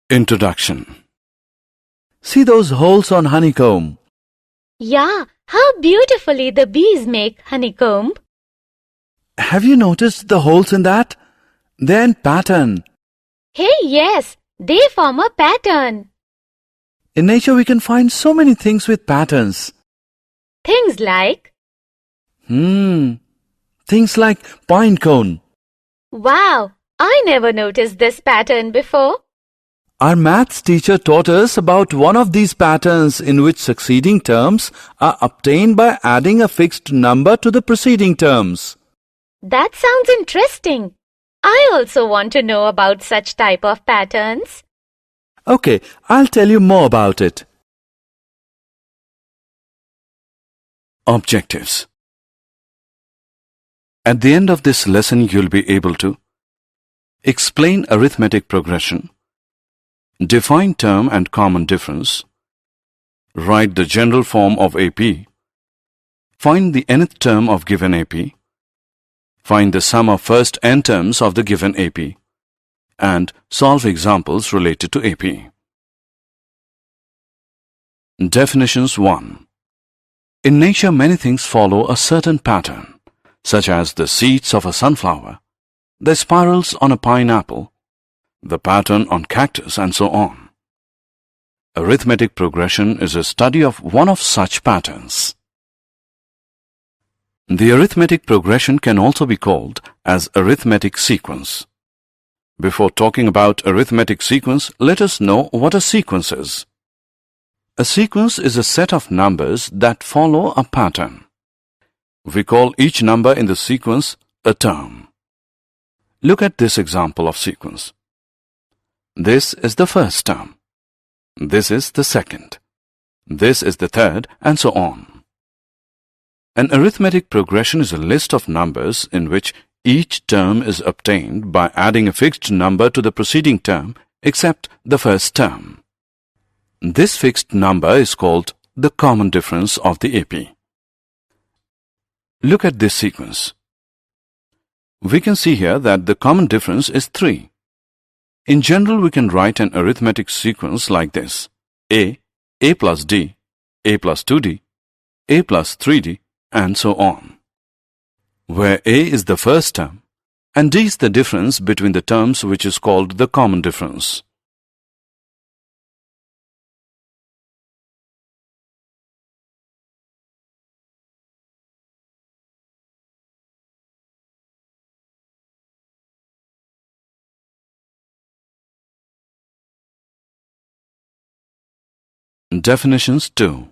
Introduction. See those holes on honeycomb. Yeah, how beautifully the bees make honeycomb. Have you noticed the holes in that? They're in pattern. Hey, yes, they form a pattern. In nature we can find so many things with patterns. Things like, Things like pine cone. wow, I never noticed this pattern before. Our maths teacher taught us about one of these patterns in which succeeding terms are obtained by adding a fixed number to the preceding terms. That sounds interesting. I also want to know about such type of patterns. Okay, I'll tell you more about it. Objectives. At the end of this lesson, you'll be able to explain arithmetic progression, define term and common difference, write the general form of AP, find the nth term of given AP, find the sum of first n terms of the given AP, and solve examples related to AP. Definitions 1. In nature, many things follow a certain pattern, such as the seeds of a sunflower, the spirals on a pineapple, the pattern on cactus, and so on. Arithmetic progression is a study of one of such patterns. The arithmetic progression can also be called as arithmetic sequence. Before talking about arithmetic sequence, let us know what a sequence is. A sequence is a set of numbers that follow a pattern. We call each number in the sequence a term. Look at this example of sequence. This is the first term. This is the second. This is the third, and so on. An arithmetic progression is a list of numbers in which each term is obtained by adding a fixed number to the preceding term except the first term. This fixed number is called the common difference of the AP. Look at this sequence. We can see here that the common difference is 3. In general, we can write an arithmetic sequence like this: A plus D, A plus 2D, A plus 3D, and so on, where A is the first term and D is the difference between the terms, which is called the common difference. Definitions 2.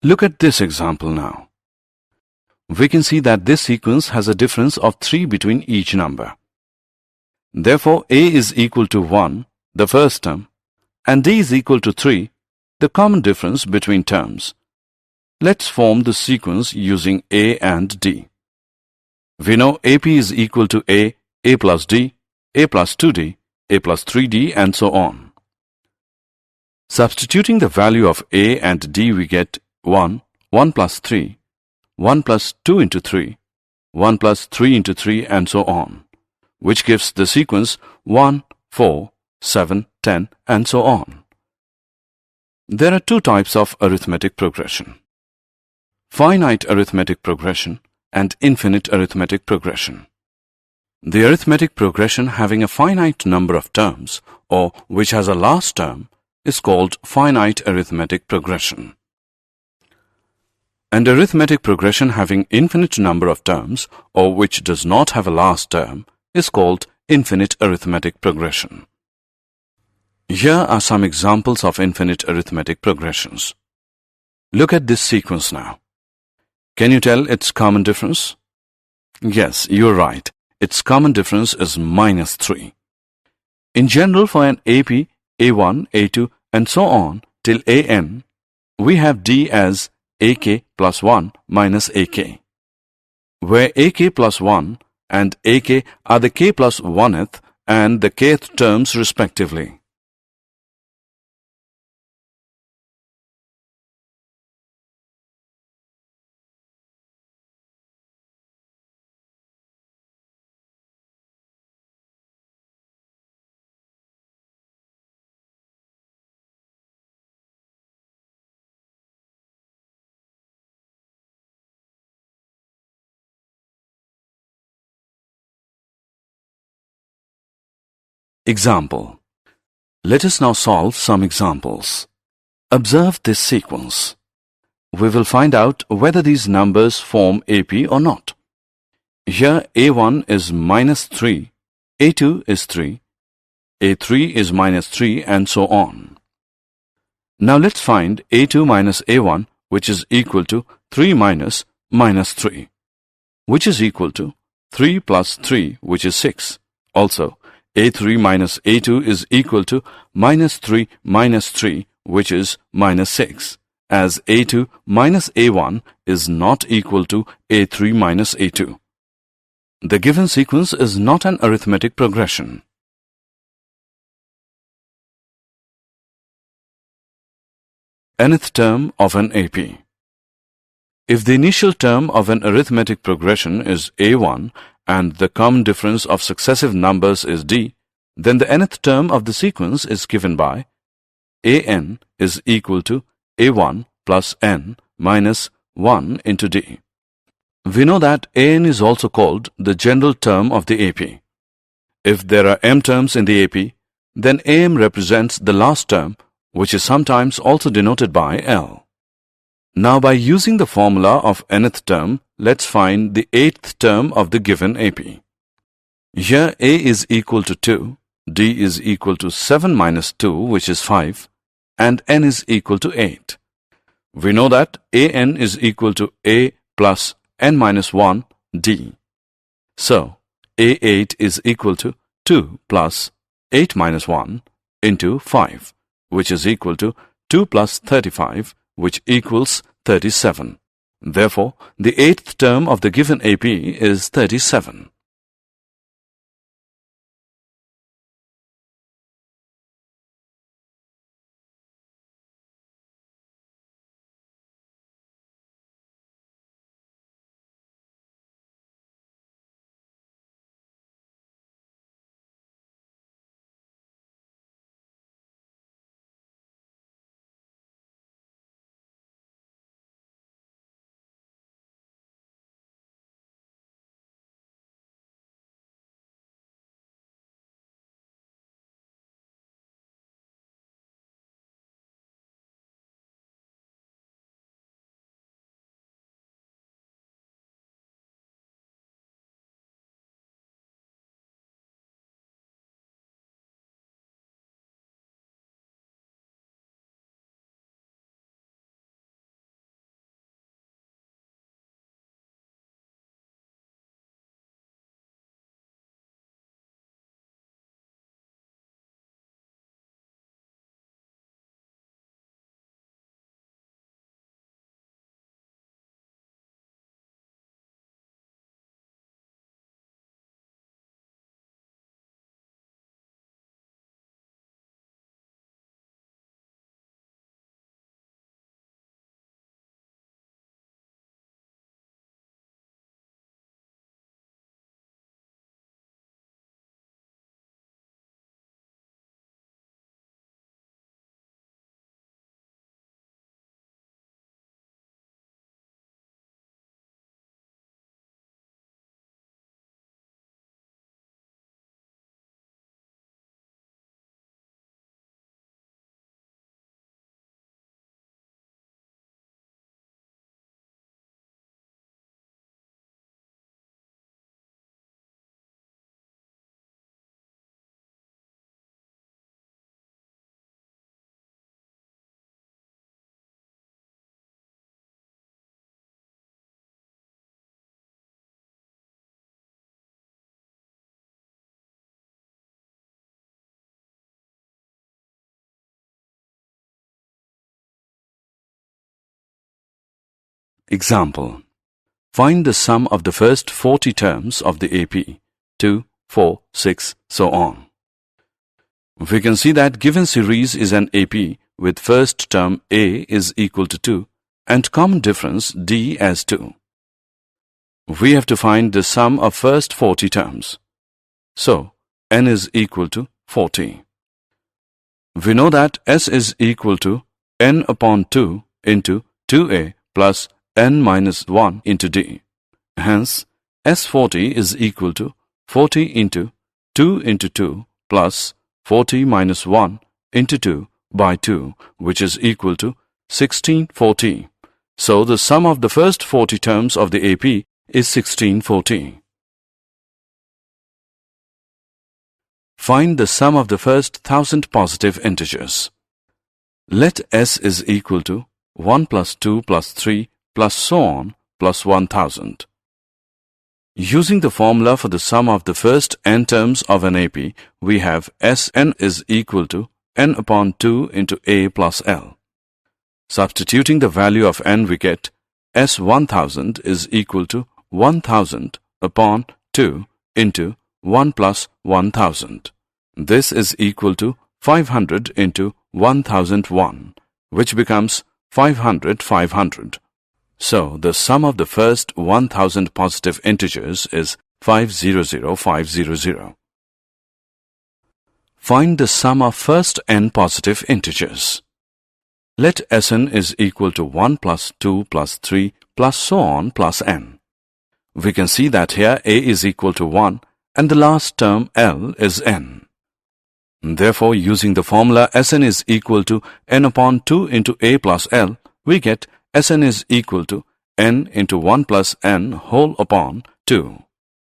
Look at this example now. We can see that this sequence has a difference of 3 between each number. Therefore, A is equal to 1, the first term, and D is equal to 3, the common difference between terms. Let's form the sequence using A and D. We know AP is equal to A plus D, A plus 2D, A plus 3D, and so on. Substituting the value of A and D, we get 1, 1 plus 3, 1 plus 2 into 3, 1 plus 3 into 3, and so on, which gives the sequence 1, 4, 7, 10, and so on. There are two types of arithmetic progression: finite arithmetic progression and infinite arithmetic progression. The arithmetic progression having a finite number of terms, or which has a last term, is called finite arithmetic progression. And arithmetic progression having infinite number of terms, or which does not have a last term, is called infinite arithmetic progression. Here are some examples of infinite arithmetic progressions. Look at this sequence now. Can you tell its common difference? Yes, you're right. Its common difference is -3. In general, for an AP, A1, A2, and so on till AN, we have D as AK plus 1 minus AK, where AK plus 1 and AK are the K plus 1th and the kth terms respectively. Example. Let us now solve some examples. Observe this sequence. We will find out whether these numbers form AP or not. Here A1 is minus 3, A2 is 3, A3 is minus 3, and so on. Now let's find A2 minus A1, which is equal to 3 minus minus 3, which is equal to 3 plus 3, which is 6. Also, A3 minus A2 is equal to minus 3 minus 3, which is minus 6, as A2 minus A1 is not equal to A3 minus A2. The given sequence is not an arithmetic progression. Nth term of an AP. If the initial term of an arithmetic progression is A1 and the common difference of successive numbers is D, then the nth term of the sequence is given by An is equal to A1 plus n minus 1 into D. We know that An is also called the general term of the AP. If there are m terms in the AP, then Am represents the last term, which is sometimes also denoted by L. Now by using the formula of nth term, let's find the 8th term of the given AP. Here A is equal to 2, D is equal to 7 minus 2, which is 5, and n is equal to 8. We know that An is equal to A plus n minus 1 D. So, A8 is equal to 2 plus 8 minus 1 into 5, which is equal to 2 plus 35, which equals 37. Therefore, the 8th term of the given AP is 37. Example. Find the sum of the first 40 terms of the AP, 2, 4, 6, so on. We can see that given series is an AP with first term A is equal to 2 and common difference D as 2. We have to find the sum of first 40 terms. So, n is equal to 40. We know that S is equal to n upon 2 into 2A plus n minus 1 into D. Hence, S40 is equal to 40 into 2 plus 40 minus 1 into 2 by 2, which is equal to 1640. So the sum of the first 40 terms of the AP is 1640. Find the sum of the first 1000 positive integers. Let S is equal to 1 plus 2 plus 3 plus so on plus 1000. Using the formula for the sum of the first n terms of an AP, we have Sn is equal to n upon 2 into A plus L. Substituting the value of n, we get S1000 is equal to 1000 upon 2 into 1 plus 1000. This is equal to 500 into 1001, which becomes 500. So the sum of the first 1000 positive integers is 500500. Find the sum of first n positive integers. Let Sn is equal to 1 plus 2 plus 3 plus so on plus n. We can see that here A is equal to 1 and the last term L is n. Therefore, using the formula Sn is equal to n upon 2 into A plus L, we get Sn is equal to n into 1 plus n whole upon 2,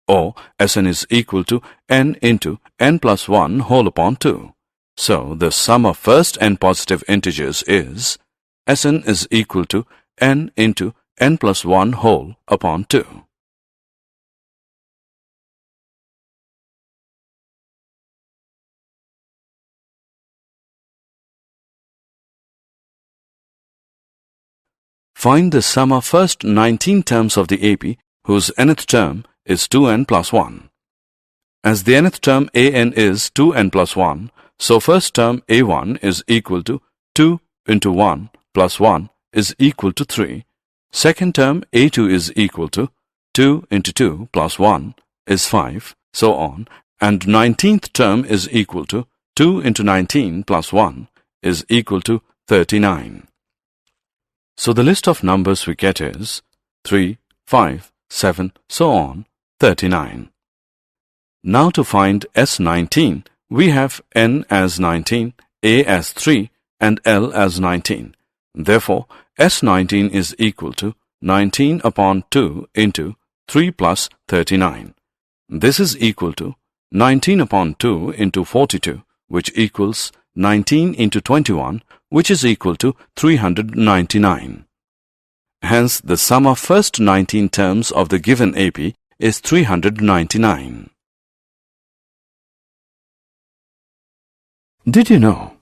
or Sn is equal to n into n plus 1 whole upon 2. So, the sum of first n positive integers is Sn is equal to n into n plus 1 whole upon 2. Find the sum of first 19 terms of the AP whose nth term is 2n plus 1. As the nth term an is 2n plus 1, so first term a1 is equal to 2 into 1 plus 1 is equal to 3. Second term a2 is equal to 2 into 2 plus 1 is 5, so on. And 19th term is equal to 2 into 19 plus 1 is equal to 39. So the list of numbers we get is 3, 5, 7, so on, 39. Now to find S19, we have n as 19, a as 3, and L as 19. Therefore, S19 is equal to 19 upon 2 into 3 plus 39. This is equal to 19 upon 2 into 42, which equals 19 into 21, which is equal to 399. Hence, the sum of first 19 terms of the given AP is 399. Did you know?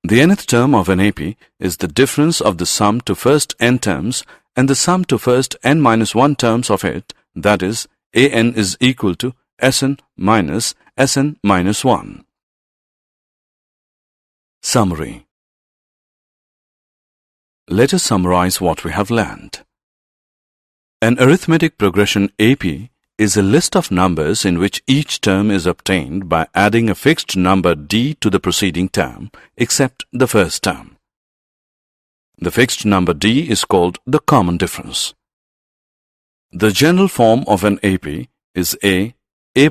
The nth term of an AP is the difference of the sum to first n terms and the sum to first n minus 1 terms of it, that is, an is equal to Sn minus Sn minus 1. Summary. Let us summarize what we have learned. An arithmetic progression AP is a list of numbers in which each term is obtained by adding a fixed number d to the preceding term, except the first term. The fixed number d is called the common difference. The general form of an AP is a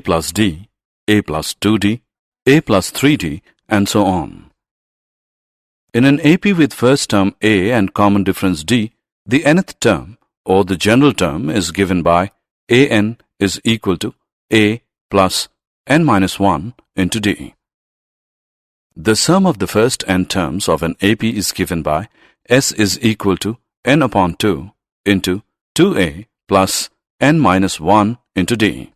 plus d, a plus 2d, a plus 3d, and so on. In an AP with first term a and common difference d, the nth term or the general term is given by an is equal to a plus n minus 1 into d. The sum of the first n terms of an AP is given by s is equal to n upon 2 into 2a plus n minus 1 into d.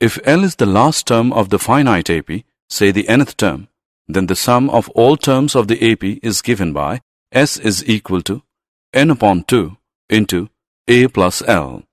If L is the last term of the finite AP, say the nth term, then the sum of all terms of the AP is given by S is equal to n upon 2 into a plus L.